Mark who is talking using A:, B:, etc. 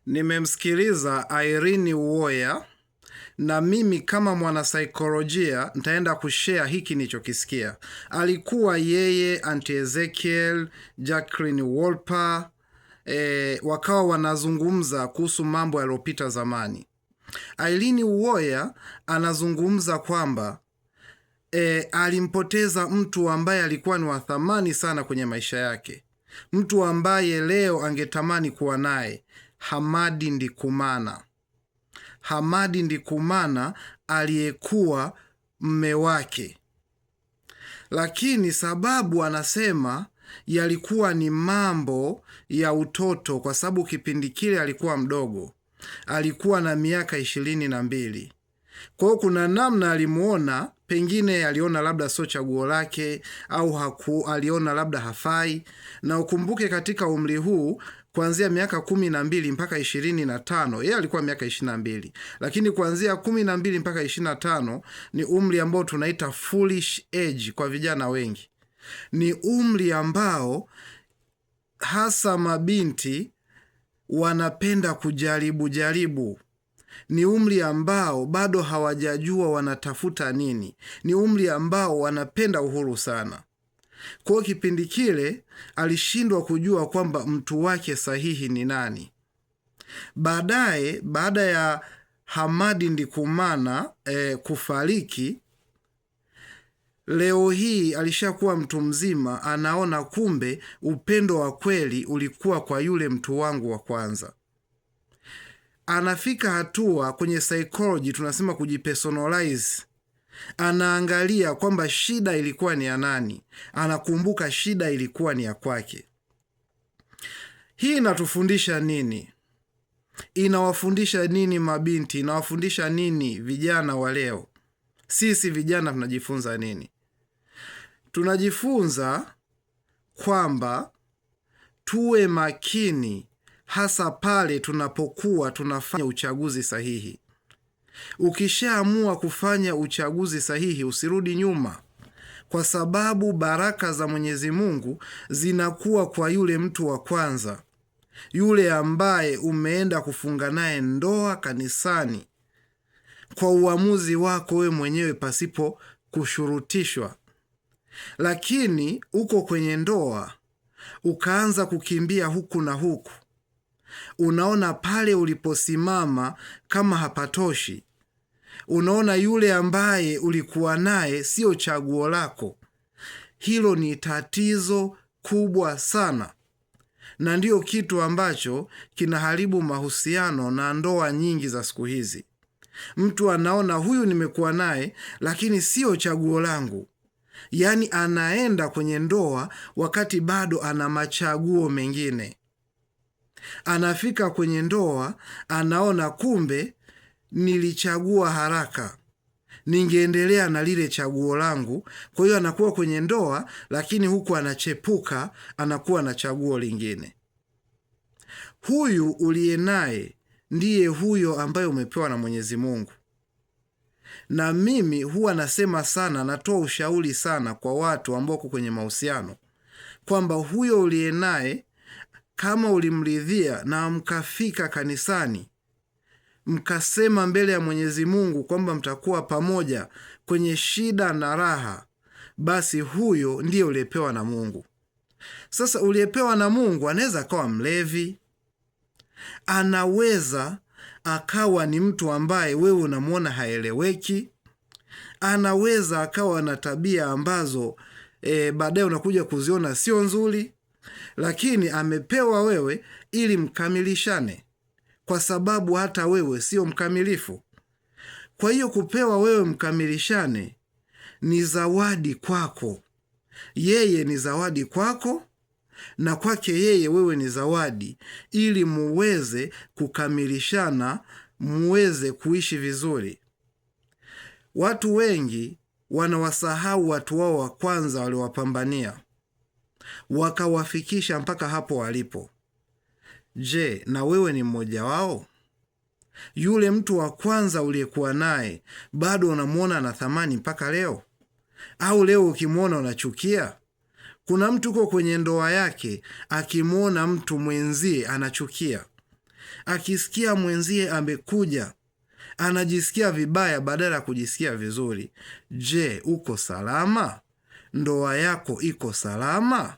A: Nimemsikiliza Irene Uwoya na mimi kama mwanasaikolojia nitaenda kushare hiki nilichokisikia. Alikuwa yeye, Auntie Ezekiel, Jacqueline Wolper, wakawa wanazungumza kuhusu mambo yaliyopita zamani. Irene Uwoya anazungumza kwamba alimpoteza mtu ambaye alikuwa ni wa thamani sana kwenye maisha yake, mtu ambaye leo angetamani kuwa naye, Hamadi Ndikumana. Hamadi Ndikumana aliyekuwa mme wake, lakini sababu anasema yalikuwa ni mambo ya utoto, kwa sababu kipindi kile alikuwa mdogo, alikuwa na miaka 22. Kwa hiyo kuna namna alimuona, pengine aliona labda sio chaguo lake, au aliona labda hafai. Na ukumbuke katika umri huu kuanzia miaka 12 mpaka 25, yeye alikuwa miaka 22, lakini kuanzia 12 mpaka 25 ni umri ambao tunaita foolish age kwa vijana wengi. Ni umri ambao hasa mabinti wanapenda kujaribu. Ni umri ambao bado hawajajua wanatafuta nini. Ni umri ambao wanapenda uhuru sana. Kwa kipindi kile alishindwa kujua kwamba mtu wake sahihi ni nani. Baadaye, baada ya Hamadi Ndikumana kufariki, leo hii alishakuwa mtu mzima, anaona kumbe upendo wa kweli ulikuwa kwa yule mtu wangu wa kwanza. Anafika hatua kwenye psychology tunasema kujipersonalize. Anaangalia kwamba shida ilikuwa ni ya nani. Anakumbuka shida ilikuwa ni ya kwake. Hii inatufundisha nini? Inawafundisha nini mabinti? Inawafundisha nini vijana wa leo? Sisi vijana tunajifunza nini? Tunajifunza kwamba tuwe makini, hasa pale tunapokuwa tunafanya uchaguzi sahihi. Ukishaamua kufanya uchaguzi sahihi, usirudi nyuma, kwa sababu baraka za Mwenyezi Mungu zinakuwa kwa yule mtu wa kwanza, yule ambaye umeenda kufunga naye ndoa kanisani kwa uamuzi wako wewe mwenyewe pasipo kushurutishwa. Lakini uko kwenye ndoa ukaanza kukimbia huku na huku, unaona pale uliposimama kama hapatoshi, unaona yule ambaye ulikuwa naye sio chaguo lako. Hilo ni tatizo kubwa sana, na ndiyo kitu ambacho kinaharibu mahusiano na ndoa nyingi za siku hizi. Mtu anaona huyu nimekuwa naye lakini sio chaguo langu. Yaani anaenda kwenye ndoa wakati bado ana machaguo mengine. Anafika kwenye ndoa anaona kumbe nilichagua haraka, ningeendelea na lile chaguo langu. Kwa hiyo anakuwa kwenye ndoa lakini huku anachepuka, anakuwa na chaguo lingine. Huyu uliye naye ndiye huyo ambaye umepewa na Mwenyezi Mungu. Na mimi huwa nasema sana, natoa ushauri sana kwa watu ambao kwenye mahusiano, kwamba huyo uliye naye kama ulimridhia na mkafika kanisani, mkasema mbele ya Mwenyezi Mungu kwamba mtakuwa pamoja kwenye shida na raha, basi huyo ndiye uliyepewa na Mungu. Sasa uliyepewa na Mungu anaweza akawa mlevi, anaweza akawa ni mtu ambaye wewe unamwona haeleweki, anaweza akawa na tabia ambazo baadaye unakuja kuziona sio nzuri, lakini amepewa wewe ili mkamilishane, kwa sababu hata wewe sio mkamilifu. Kwa hiyo kupewa wewe mkamilishane ni zawadi kwako. Yeye ni zawadi kwako, na kwake yeye wewe ni zawadi, ili muweze kukamilishana, muweze kuishi vizuri. Watu wengi wanawasahau watu wao wa kwanza waliowapambania, wakawafikisha mpaka hapo walipo. Je, na wewe ni mmoja wao? Yule mtu wa kwanza uliyekuwa naye bado unamuona na thamani mpaka leo? Au leo ukimuona unachukia? Kuna mtu uko kwenye ndoa yake, akimuona mtu mwenzie anachukia. akisikia mwenzie amekuja anajisikia vibaya badala ya kujisikia vizuri. Je, uko salama? Ndoa yako iko salama?